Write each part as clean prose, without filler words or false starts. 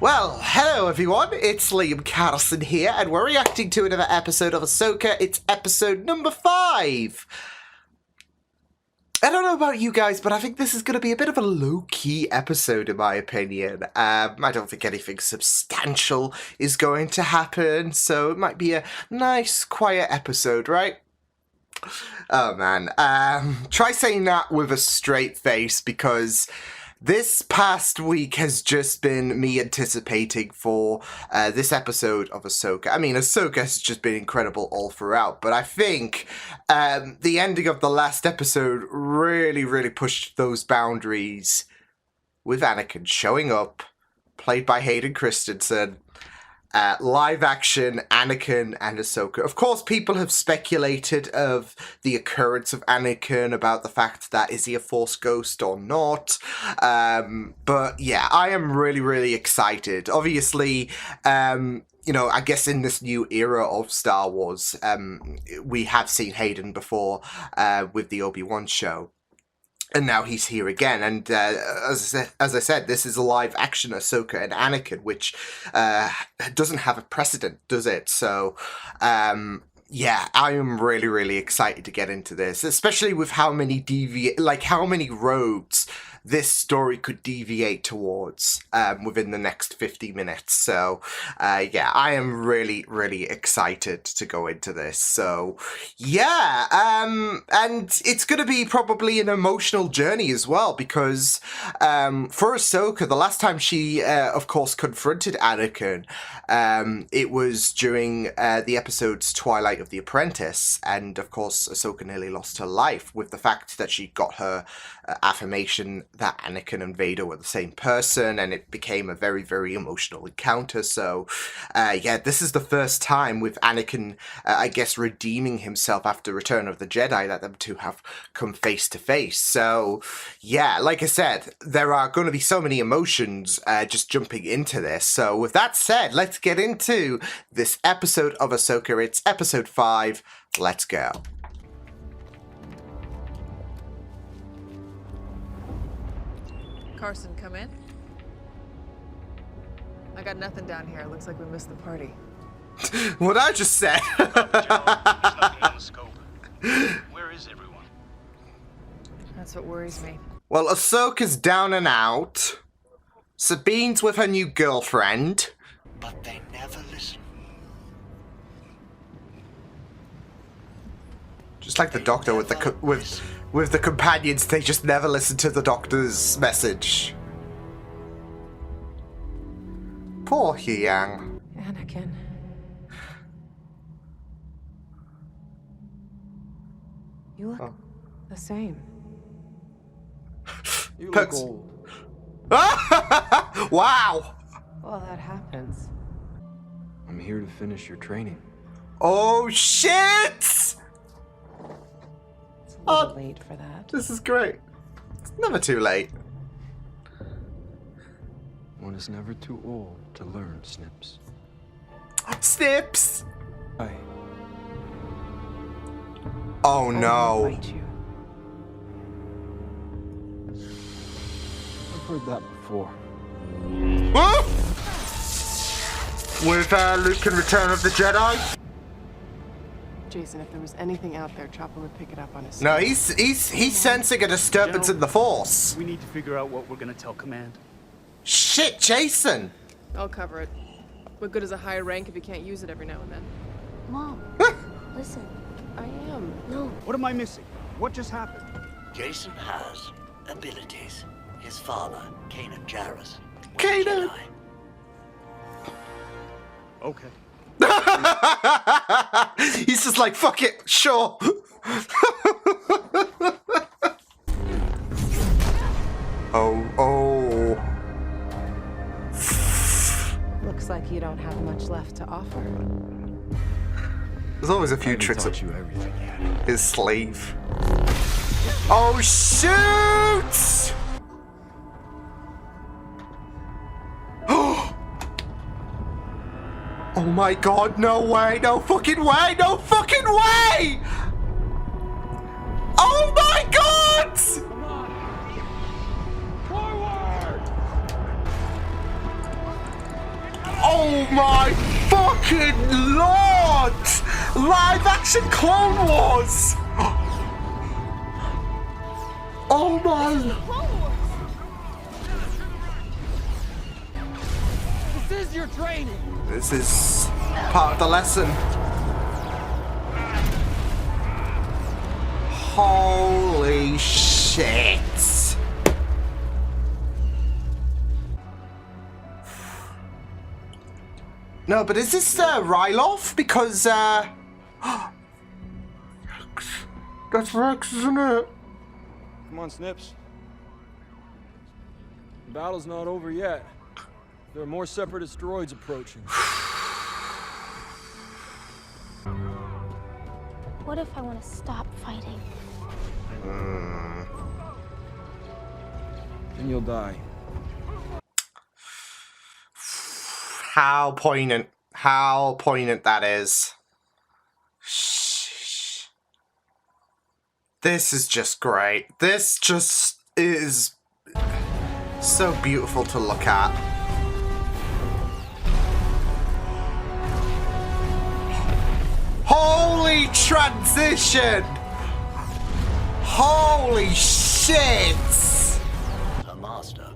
Well, hello everyone, it's Liam Carlson here, and we're reacting to another episode of Ahsoka. It's episode number 5. I don't know about you guys, but I think this is going to be a bit of a low-key episode in my opinion. I don't think anything substantial is going to happen, so it might be a nice, quiet episode, right? Oh man, try saying that with a straight face, because this past week has just been me anticipating for this episode of Ahsoka. I mean, Ahsoka has just been incredible all throughout, but I think the ending of the last episode really pushed those boundaries with Anakin showing up, played by Hayden Christensen. Live action Anakin and Ahsoka. Of course, people have speculated of the occurrence of Anakin, about the fact that is he a Force ghost or not. But yeah, I am really excited. Obviously, you know, I guess in this new era of Star Wars, we have seen Hayden before with the Obi-Wan show. And now he's here again, and as I said, this is a live-action Ahsoka and Anakin, which doesn't have a precedent, does it? So, yeah, I am really excited to get into this, especially with how many how many roads this story could deviate towards within the next 50 minutes. So, yeah, I am really excited to go into this. So, yeah, and it's going to be probably an emotional journey as well, because for Ahsoka, the last time she, of course, confronted Anakin, it was during the episode's Twilight of the Apprentice, and of course, Ahsoka nearly lost her life with the fact that she got her affirmation that Anakin and Vader were the same person, and it became a very emotional encounter. So, yeah, this is the first time with Anakin, I guess, redeeming himself after Return of the Jedi, that them two have come face to face. So, yeah, like I said, there are going to be so many emotions just jumping into this. So, with that said, let's get into this episode of Ahsoka. It's episode 5. Let's go. Carson, come in. I got nothing down here. Looks like we missed the party. What I just said. There's nothing on the scope. Where is everyone? That's what worries me. Well, Ahsoka's down and out. Sabine's with her new girlfriend. But they never listen. Just like the Doctor with the companions, they just never listen to the Doctor's message. Poor Hyang. Anakin. You look the same. You look old. Wow! Well, that happens. I'm here to finish your training. Oh shit! It's a little late for that. This is great. It's never too late. One is never too old to learn, Snips. Snips! I Oh no. Fight you. I've heard that before. With Luke in Return of the Jedi? Jason, if there was anything out there, Chopper would pick it up on his. No, he's sensing a disturbance in the Force. We need to figure out what we're gonna tell Command. Shit, Jason! I'll cover it. What good is a high rank if you can't use it every now and then? Mom, listen. I am. No. What am I missing? What just happened? Jason has abilities. His father, Kanan Jarrus, was a Kanan! Jedi. Okay. He's just like, fuck it, sure. Oh. Looks like you don't have much left to offer. There's always a few tricks up you everything yet. his sleeve. Oh, shoot! Oh my god, no way, no fucking way, no fucking way! Oh my god! Come on! Forward! Oh my fucking lord! Live action Clone Wars! Oh my! This is your training. This is part of the lesson. Holy shit! No, but is this Ryloth? Because that's Rex, isn't it? Come on, Snips. The battle's not over yet. There are more separatist droids approaching. What if I want to stop fighting? Then you'll die. How poignant. How poignant that is. Shh. This is just great. This just is so beautiful to look at. Holy transition! Holy shit! Her master.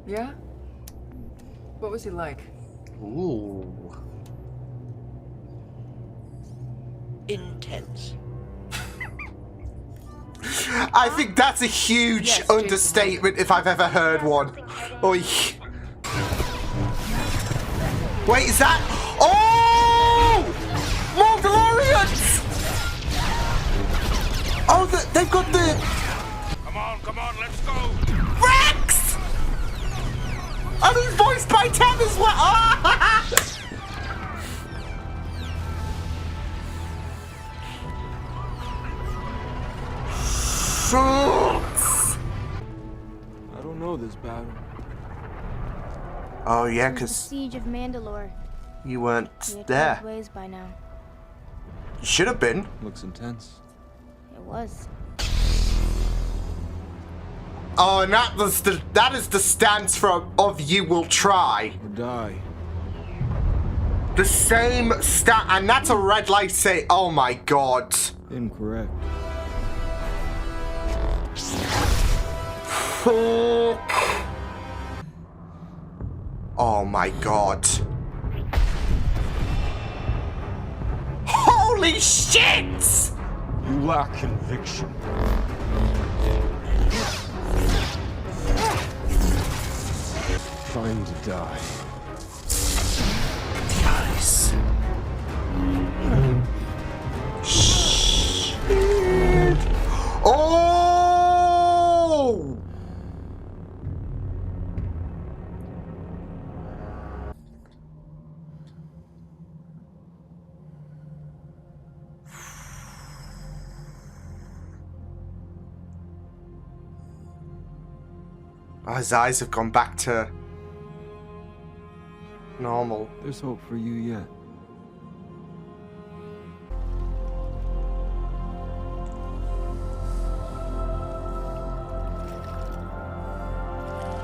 Yeah? What was he like? Ooh. Intense. I think that's a huge Yes, understatement if I've ever heard one. Oy. Wait, is that? Oh! Mandalorians! Oh, they've got the Come on, let's go. Rex! And he's voiced by Tam as well. Ah! Sucks. I don't know this battle. Oh yeah, Since the because siege of Mandalore. you weren't We had there. parted ways by now. You should have been. Looks intense. It was. Oh, and that is the stance of you will try. Or die. The same stat, and that's a red light say. Oh my god. Incorrect. Fuck. Oh my god. Holy shit! You lack conviction. Trying to die. Guys. Shit. Oh! His eyes have gone back to normal. There's hope for you yet.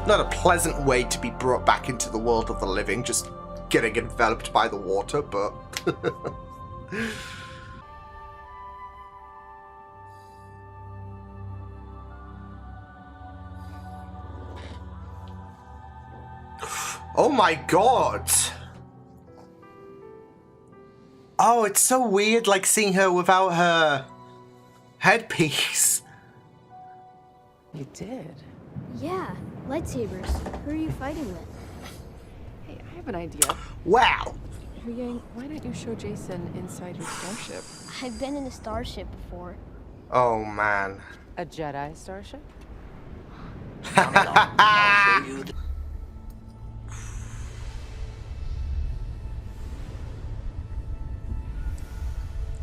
Not a pleasant way to be brought back into the world of the living, just getting enveloped by the water, but... Oh my god! Oh, it's so weird, like, seeing her without her headpiece. You did? Yeah, lightsabers. Who are you fighting with? Hey, I have an idea. Wow! Yang, why don't you show Jason inside your starship? I've been in a starship before. Oh, man. A Jedi starship? Come along, I'll show you the...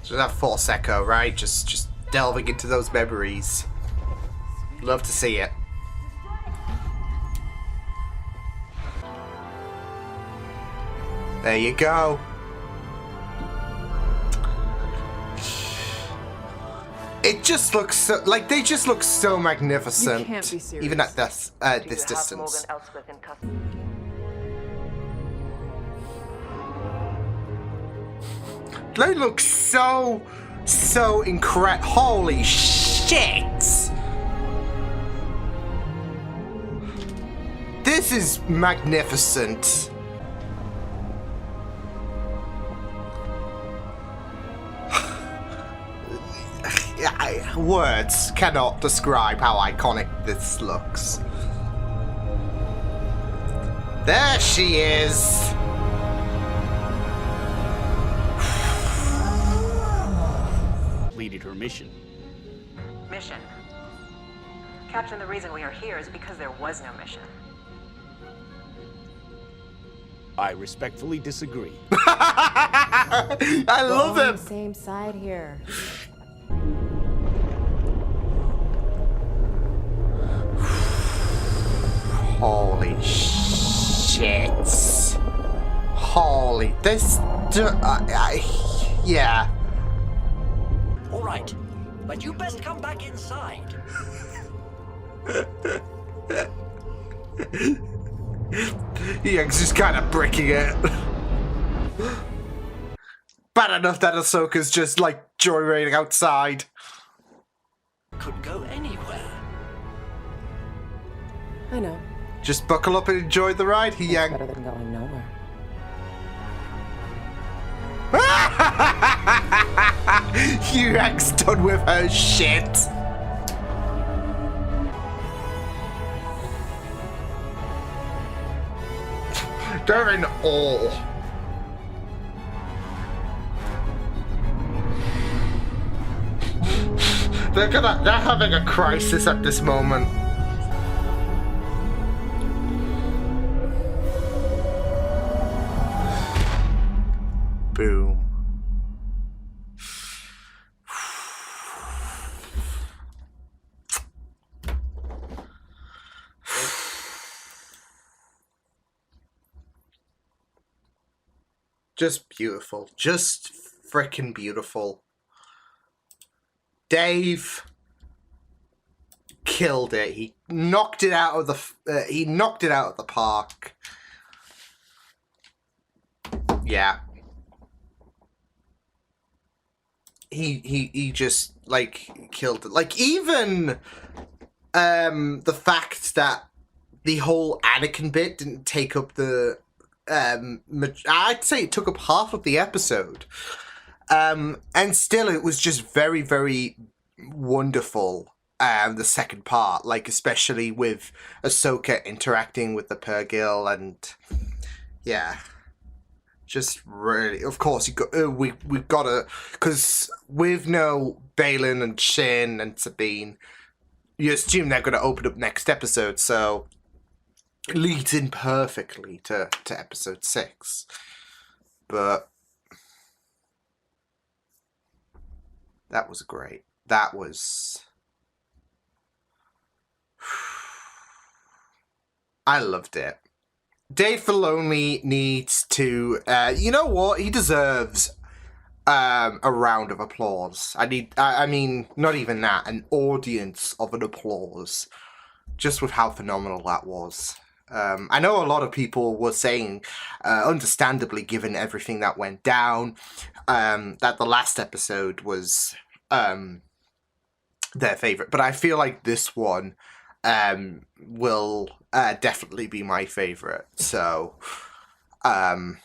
So that Force Echo, right? Just delving into those memories. Love to see it. There you go. It just looks so, like, they just look so magnificent. You can't be serious. Even at this distance. They look so incredible. Holy shit! This is magnificent. Words cannot describe how iconic this looks. There she is. Completed her mission. Mission. Captain, the reason we are here is because there was no mission. I respectfully disagree. I love We're on him. the same side here. Holy shit. Holy. This. Yeah. All right, but you best come back inside. Yang's just kind of bricking it. Bad enough that Ahsoka's just like joyriding outside. Could go anywhere. I know. Just buckle up and enjoy the ride, Yang. Better than going nowhere. Yang's done with her shit. They're in awe. They're having a crisis at this moment. Boom. Just beautiful. Just freaking beautiful. Dave killed it. He knocked it out of the park. Yeah. He just like killed it. Like even the fact that the whole Anakin bit didn't take up the I'd say it took up half of the episode. And still it was just very, very wonderful. The second part, like especially with Ahsoka interacting with the Purrgil, and yeah, just really, of course, you got we've got to, because with no Balin and Shin and Sabine, you assume they're going to open up next episode, so it leads in perfectly to episode 6. But that was great. That was. I loved it. Dave Filoni needs to, you know what? He deserves a round of applause. I mean, not even that, an audience of an applause, just with how phenomenal that was. I know a lot of people were saying, understandably, given everything that went down, that the last episode was their favorite. But I feel like this one will definitely be my favorite. So, and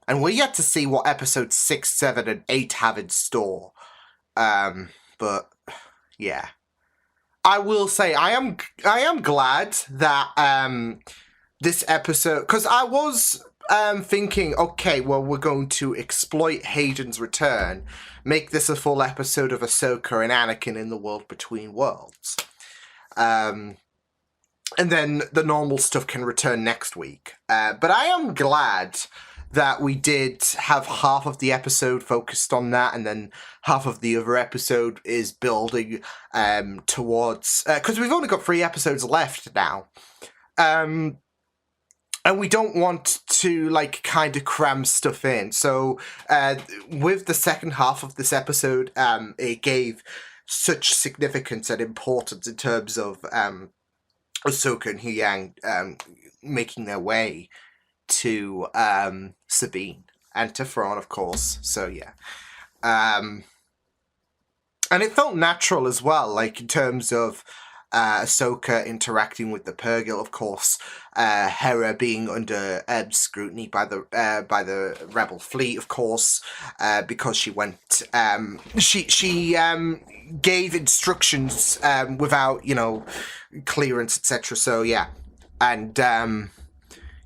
we're yet to see what episode 6, 7, and 8 have in store. But yeah, I will say I am glad that this episode, because I was thinking, okay, well, we're going to exploit Hayden's return, make this a full episode of Ahsoka and Anakin in the world between worlds. And then the normal stuff can return next week. But I am glad that we did have half of the episode focused on that, and then half of the other episode is building towards... because we've only got 3 episodes left now. And we don't want to, like, kind of cram stuff in. So with the second half of this episode, it gave such significance and importance in terms of... Ahsoka and Huyang making their way to Sabine and to Thrawn, of course. So yeah, And it felt natural as well, like in terms of Ahsoka interacting with the Purrgil, of course, Hera being under scrutiny by the Rebel fleet, of course, because she went, she gave instructions without, clearance, etc. So yeah, and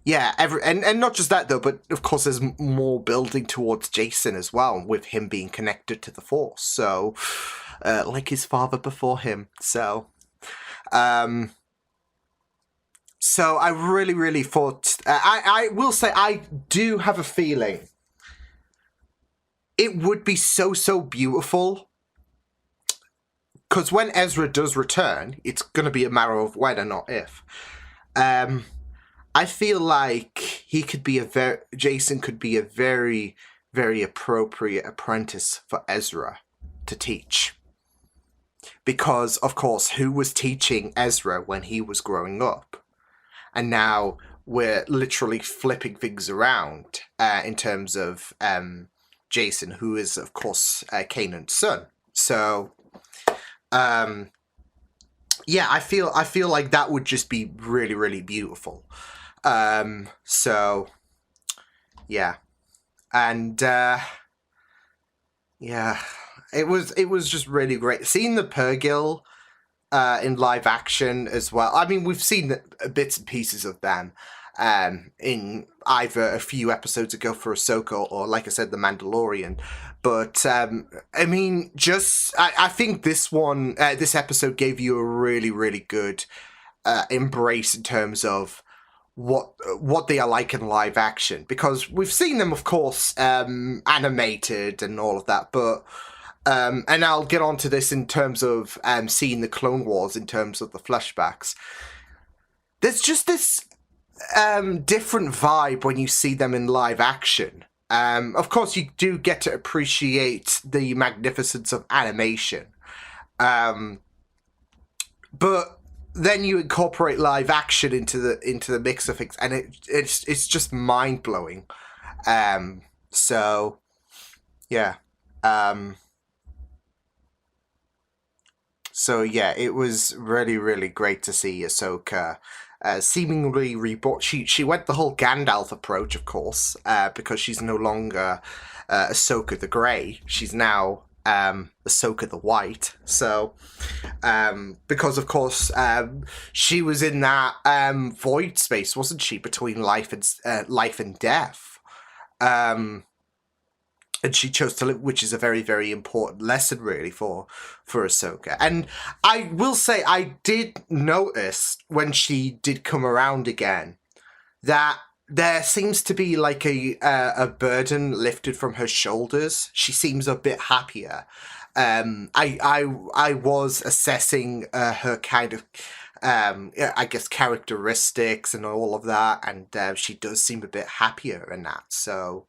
yeah, and not just that though, but of course there's more building towards Jason as well, with him being connected to the Force. So, like his father before him. So I really, really thought... I will say I do have a feeling it would be so beautiful, because when Ezra does return, it's going to be a matter of when and not if. I feel like Jason could be a very, very appropriate apprentice for Ezra to teach. Because, of course, who was teaching Ezra when he was growing up? And now we're literally flipping things around in terms of Jason, who is, of course, Kanan's son. So, yeah, I feel like that would just be really, really beautiful. So, yeah. And, yeah, it was just really great. Seeing the Purrgil in live action as well. I mean, we've seen bits and pieces of them in either a few episodes ago for Ahsoka or, like I said, The Mandalorian. But, I mean, I think this episode gave you a really, really good embrace in terms of what they are like in live action, because we've seen them, of course, animated and all of that, but and I'll get onto this in terms of seeing the Clone Wars in terms of the flashbacks. There's just this different vibe when you see them in live action. Of course, you do get to appreciate the magnificence of animation, but then you incorporate live action into the mix of things, and it's just mind blowing. So yeah. So yeah, it was really, really great to see Ahsoka seemingly reborn. She went the whole Gandalf approach, of course, because she's no longer Ahsoka the Grey. She's now Ahsoka the White. So, because of course she was in that void space, wasn't she, between life and death, and she chose to live, which is a very, very important lesson, really, for Ahsoka. And I will say, I did notice when she did come around again that there seems to be like a burden lifted from her shoulders. She seems a bit happier. I was assessing her kind of, I guess, characteristics and all of that, and she does seem a bit happier in that. So,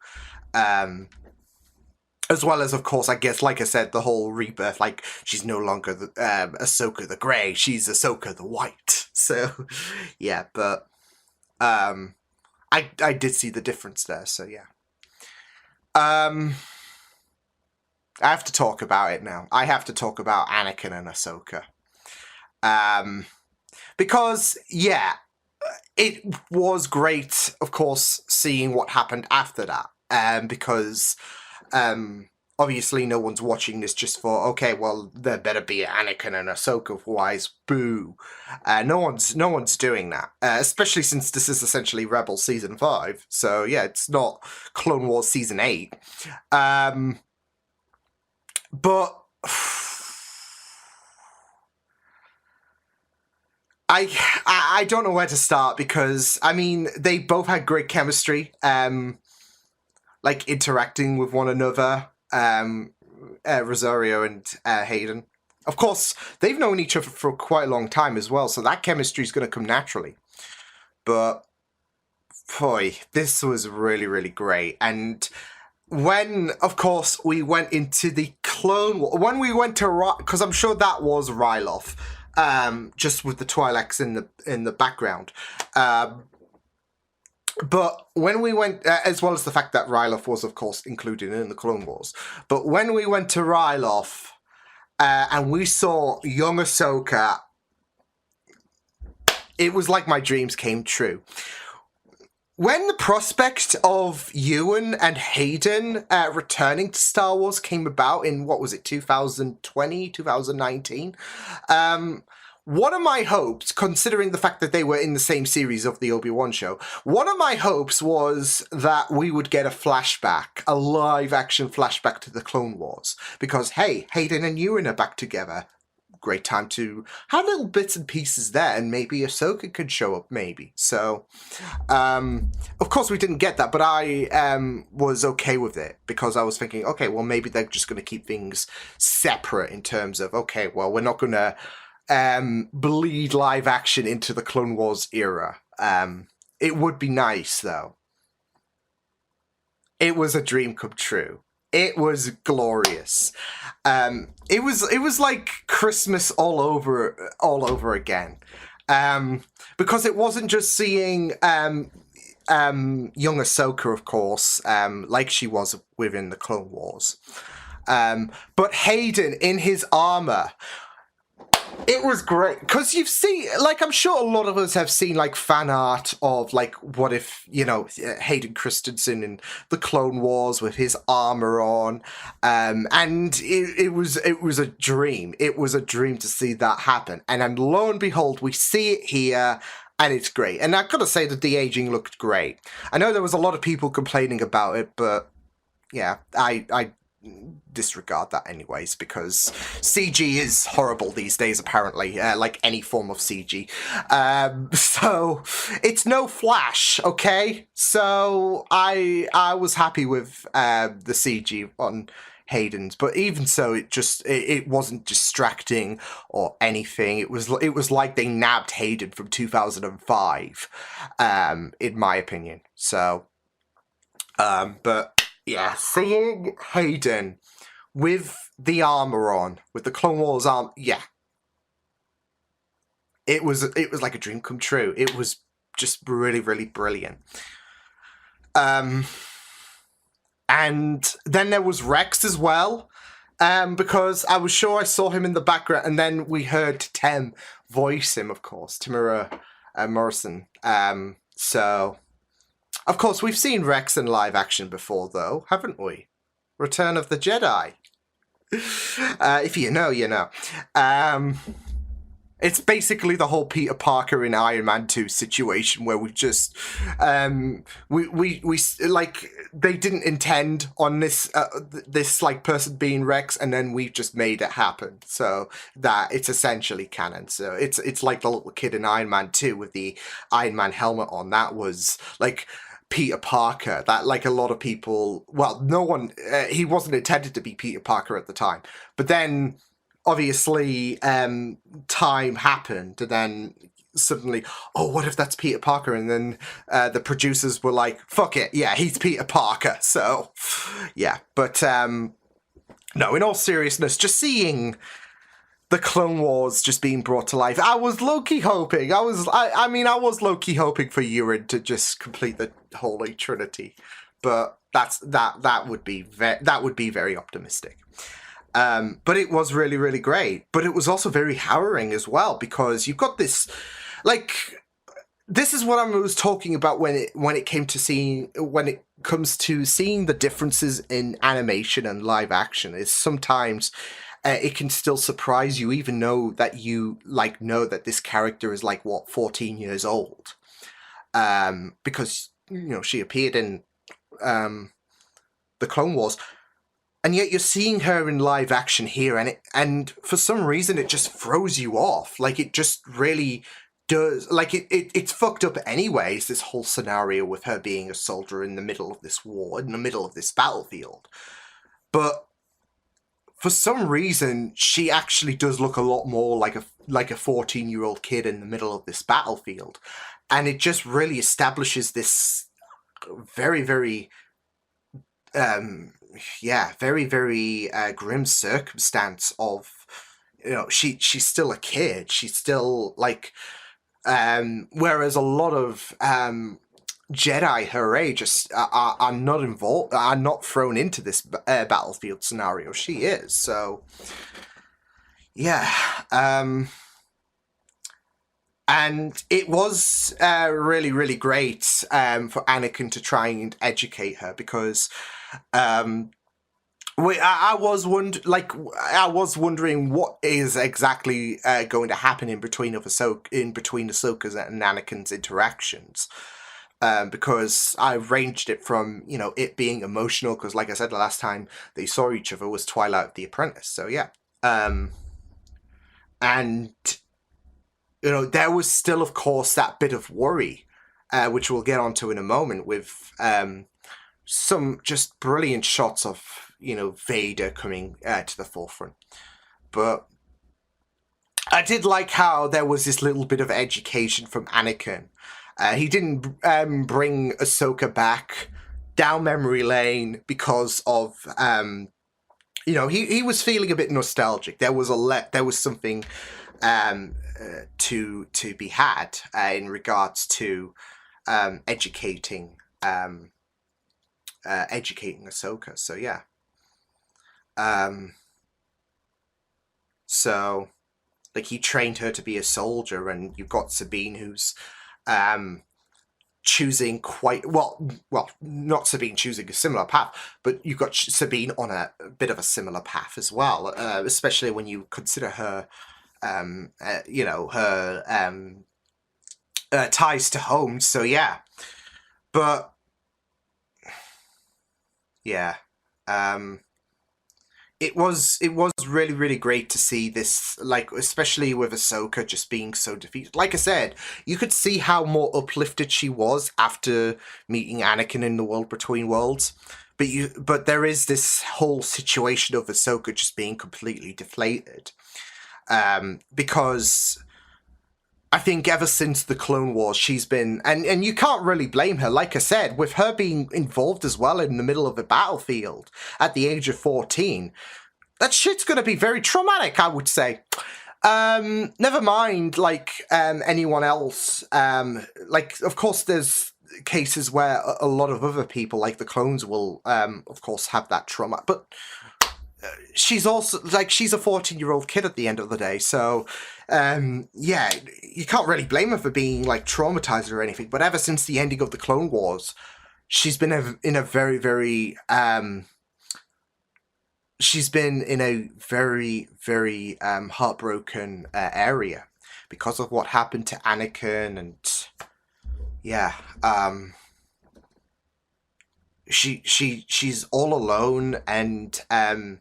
as well as, of course, I guess, like I said, the whole rebirth, like, she's no longer Ahsoka the Grey, she's Ahsoka the White. So, yeah, but I did see the difference there, so yeah. I have to talk about it now. I have to talk about Anakin and Ahsoka. Because, yeah, it was great, of course, seeing what happened after that. Because... obviously no one's watching this just for, okay, well, there better be Anakin and Ahsoka, otherwise, boo. No one's doing that, especially since this is essentially Rebels Season 5, so yeah, it's not Clone Wars Season 8. But... I don't know where to start, because, I mean, they both had great chemistry, like interacting with one another, Rosario and Hayden. Of course, they've known each other for quite a long time as well, so that chemistry is going to come naturally. But, boy, this was really, really great. And when, of course, we went into the Clone War, when we went to, because I'm sure that was Ryloth, just with the Twi'leks in the background. But when we went, as well as the fact that Ryloth was, of course, included in the Clone Wars, but when we went to Ryloth and we saw young Ahsoka, it was like my dreams came true. When the prospect of Ewan and Hayden returning to Star Wars came about in, 2020, 2019, one of my hopes, considering the fact that they were in the same series of the Obi-Wan show, one of my hopes was that we would get a flashback, a live-action flashback to the Clone Wars. Because, hey, Hayden and Ewan are back together. Great time to have little bits and pieces there, and maybe Ahsoka could show up, maybe. So, of course we didn't get that, but I was okay with it, because I was thinking, okay, well, maybe they're just going to keep things separate in terms of, okay, well, we're not going to bleed live action into the Clone Wars era. It would be nice, though. It was a dream come true. It was glorious. It was like Christmas all over again. Because it wasn't just seeing young Ahsoka, of course, like she was within the Clone Wars. But Hayden in his armor. It was great, because you've seen, like, I'm sure a lot of us have seen, like, fan art of, like, what if, you know, Hayden Christensen in the Clone Wars with his armor on, and it was a dream. It was a dream to see that happen, and then lo and behold, we see it here, and it's great. And I've got to say that the aging looked great. I know there was a lot of people complaining about it, but, yeah, I disregard that anyways, because CG is horrible these days, apparently, like any form of CG. So it's no Flash, okay? So I was happy with the CG on Hayden's, but even so, it wasn't distracting or anything. It was like they nabbed Hayden from 2005, in my opinion. So, but yeah, seeing Hayden with the armor on, with the Clone Wars armor, yeah, it was like a dream come true. It was just really, really brilliant. And then there was Rex as well, because I was sure I saw him in the background, and then we heard Tem voice him, of course, Tamara Morrison. So, of course, we've seen Rex in live action before, though, haven't we? Return of the Jedi. If you know, you know. It's basically the whole Peter Parker in Iron Man 2 situation where we just, we like, they didn't intend on this, this, like, person being Rex, and then we've just made it happen. So that it's essentially canon. So it's like the little kid in Iron Man 2 with the Iron Man helmet on. That was, like, Peter Parker. That, like, a lot of people, well, no one, he wasn't intended to be Peter Parker at the time. But then, obviously, time happened, and then suddenly, oh, what if that's Peter Parker? And then the producers were like, fuck it, yeah, he's Peter Parker. So, yeah. But, no, in all seriousness, just seeing the Clone Wars just being brought to life, I was low-key hoping, I was low-key hoping for Ewan to just complete the Holy Trinity. But that would be very optimistic. But it was really, really great. But it was also very harrowing as well, because you've got this, like, this is what I was talking about when it comes to seeing the differences in animation and live action. Is sometimes it can still surprise you, even though that you, like, know that this character is, like, what, 14 years old, because, you know, she appeared in the Clone Wars. And yet you're seeing her in live action here, and for some reason it just throws you off. Like, it just really does. Like, it's fucked up anyways, this whole scenario with her being a soldier in the middle of this war, in the middle of this battlefield. But for some reason, she actually does look a lot more like a 14-year-old kid in the middle of this battlefield. And it just really establishes this very, very very, very grim circumstance of, you know, she's still a kid. She's still, like, whereas a lot of Jedi her age are not involved, are not thrown into this battlefield scenario. She is, so yeah. And it was really, really great for Anakin to try and educate her, because I was wondering what is exactly going to happen in between Ahsoka's and Anakin's interactions. Because I ranged it from, it being emotional, because like I said, the last time they saw each other was Twilight of the Apprentice, so yeah. And, there was still, of course, that bit of worry, which we'll get onto in a moment, with some just brilliant shots of, Vader coming to the forefront. But I did like how there was this little bit of education from Anakin. He didn't bring Ahsoka back down memory lane because of, he was feeling a bit nostalgic. There was something to be had in regards to educating Ahsoka. So yeah. So like, he trained her to be a soldier, and you've got Sabine, who's choosing not Sabine choosing a similar path, but you've got Sabine on a bit of a similar path as well, especially when you consider her ties to home. So yeah, but yeah, it was really, really great to see this, like, especially with Ahsoka just being so defeated. Like I said, you could see how more uplifted she was after meeting Anakin in the World Between Worlds. But there is this whole situation of Ahsoka just being completely deflated. Because I think ever since the Clone Wars, she's been, and you can't really blame her, like I said, with her being involved as well in the middle of a battlefield at the age of 14, that shit's gonna be very traumatic, I would say. Never mind, like, anyone else. Like, of course, there's cases where a lot of other people, like the clones, will, of course, have that trauma, but she's also, like, she's a 14-year-old kid at the end of the day, so yeah, you can't really blame her for being, like, traumatized or anything. But ever since the ending of the Clone Wars, she's been in a very, very heartbroken area because of what happened to Anakin. And yeah, she's all alone. And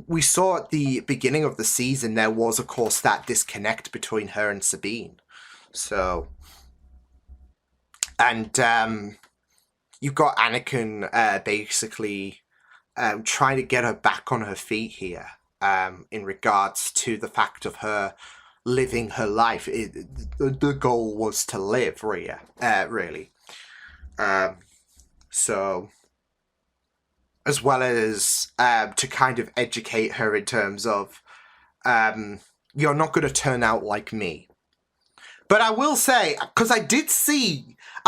we saw at the beginning of the season, there was, of course, that disconnect between her and Sabine. So, and you've got Anakin basically trying to get her back on her feet here, in regards to the fact of her living her life. The goal was to live, really. So, as well as to kind of educate her in terms of, you're not going to turn out like me. But I will say, because I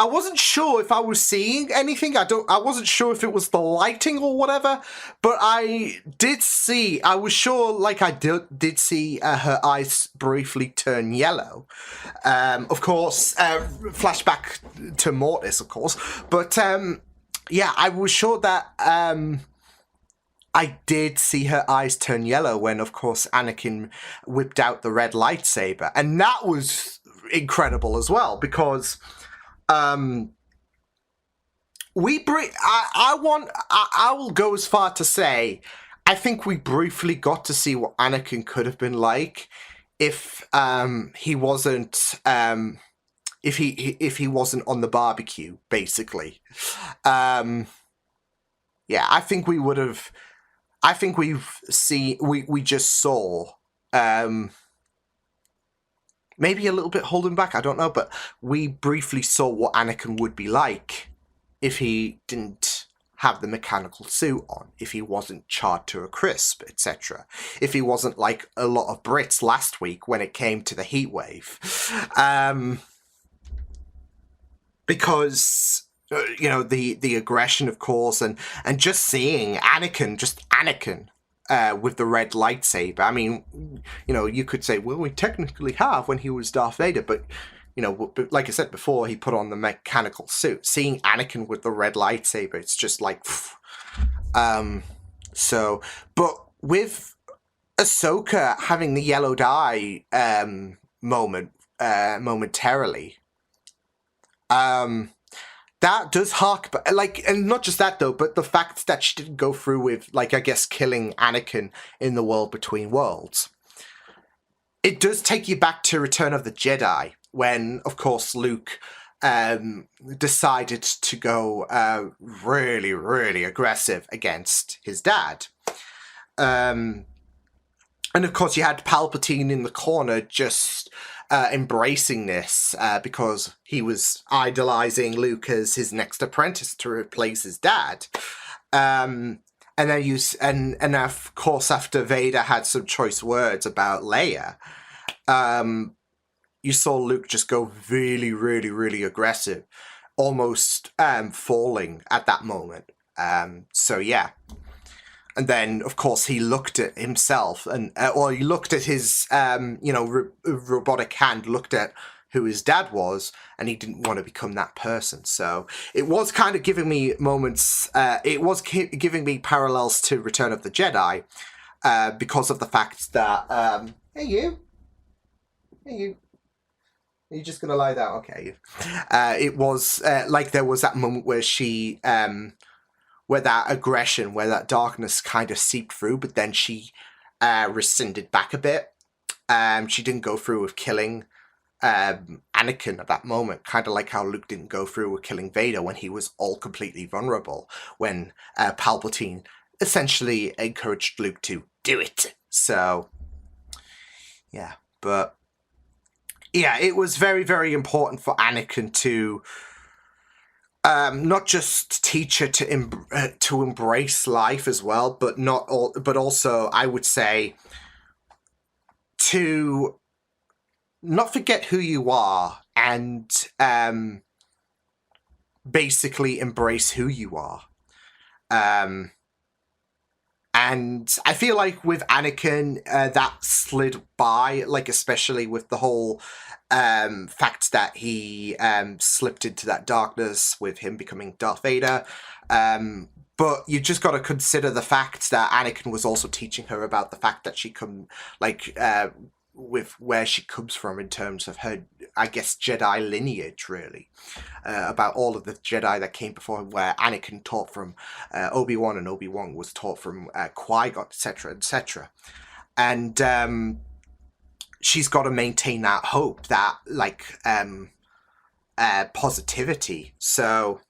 wasn't sure if I was seeing anything. I wasn't sure if it was the lighting or whatever, but I was sure, like, I did see her eyes briefly turn yellow. Of course, flashback to Mortis, of course, but yeah, I was sure that I did see her eyes turn yellow when, of course, Anakin whipped out the red lightsaber, and that was incredible as well, because I will go as far to say I think we briefly got to see what Anakin could have been like if he wasn't if he wasn't on the barbecue, basically. Yeah, I think we would have. I think we just saw maybe a little bit holding back, I don't know, but we briefly saw what Anakin would be like if he didn't have the mechanical suit on, if he wasn't charred to a crisp, etc. If he wasn't like a lot of Brits last week when it came to the heat wave. because you know, the aggression, of course, and just seeing Anakin with the red lightsaber. I mean, you know, you could say, well, we technically have when he was Darth Vader, but you know, like I said before, he put on the mechanical suit. Seeing Anakin with the red lightsaber, it's just like, so, but with Ahsoka having the yellow dye momentarily, that does hark, but like, and not just that though, but the fact that she didn't go through with, like, I guess, killing Anakin in the World Between Worlds. It does take you back to Return of the Jedi, when, of course, Luke decided to go really, really aggressive against his dad. And of course, you had Palpatine in the corner just embracing this because he was idolizing Luke as his next apprentice to replace his dad. And then and of course, after Vader had some choice words about Leia, you saw Luke just go really, really, really aggressive, almost falling at that moment. So yeah. And then, of course, he looked at himself, and or he looked at his, you know, robotic hand, looked at who his dad was, and he didn't want to become that person. So it was kind of giving me moments, it was giving me parallels to Return of the Jedi, because of the fact that, hey you, are you just going to lie down? Okay. It was like there was that moment where she... where that aggression, where that darkness kind of seeped through, but then she rescinded back a bit. She didn't go through with killing Anakin at that moment, kind of like how Luke didn't go through with killing Vader when he was all completely vulnerable, when Palpatine essentially encouraged Luke to do it. So, yeah, but yeah, it was very, very important for Anakin to... not just teach her to embrace life as well, but also I would say to not forget who you are and basically embrace who you are. And I feel like with Anakin, that slid by, like especially with the whole fact that he slipped into that darkness with him becoming Darth Vader. But you just got to consider the fact that Anakin was also teaching her about the fact that she with where she comes from in terms of her, I guess, Jedi lineage, really. About all of the Jedi that came before him, where Anakin taught from Obi-Wan, and Obi-Wan was taught from Qui-Gon, etc., etc. And she's got to maintain that hope, that, like, positivity. So,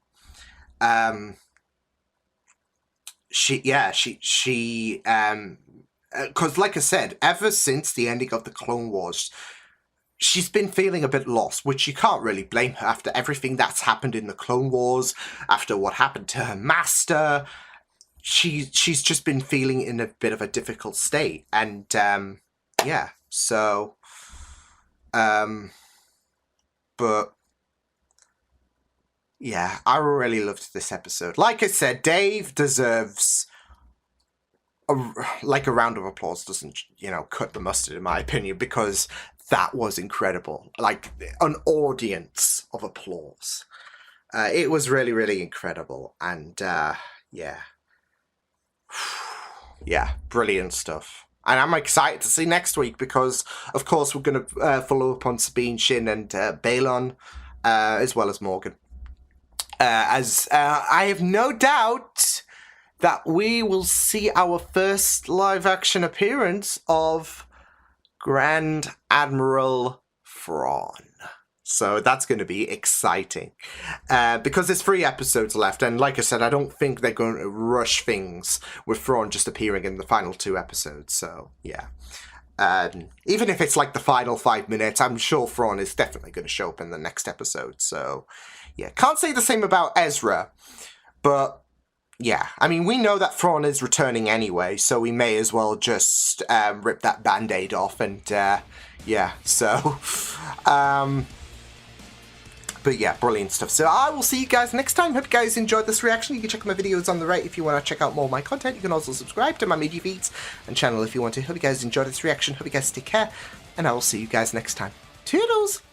because, like I said, ever since the ending of the Clone Wars, she's been feeling a bit lost, which you can't really blame her after everything that's happened in the Clone Wars, after what happened to her master. She's just been feeling in a bit of a difficult state, and yeah, so but yeah, I really loved this episode. Like I said, Dave deserves a round of applause. Doesn't, you know, cut the mustard in my opinion, because that was incredible. Like, an audience of applause. It was really, really incredible. And yeah. Yeah, brilliant stuff. And I'm excited to see next week because, of course, we're going to follow up on Sabine, Shin, and Balon, as well as Morgan. As I have no doubt that we will see our first live-action appearance of Grand Admiral Thrawn. So that's going to be exciting. Because there's 3 episodes left, and like I said, I don't think they're going to rush things with Thrawn just appearing in the final 2 episodes, so yeah. Even if it's like the final 5 minutes, I'm sure Thrawn is definitely going to show up in the next episode, so yeah. Can't say the same about Ezra, but yeah, I mean, we know that Thrawn is returning anyway, so we may as well just rip that band-aid off, and yeah, so But yeah, brilliant stuff. So I will see you guys next time. Hope you guys enjoyed this reaction. You can check out my videos on the right if you want to check out more of my content. You can also subscribe to my media feeds and channel if you want to. Hope you guys enjoyed this reaction. Hope you guys take care. And I will see you guys next time. Toodles!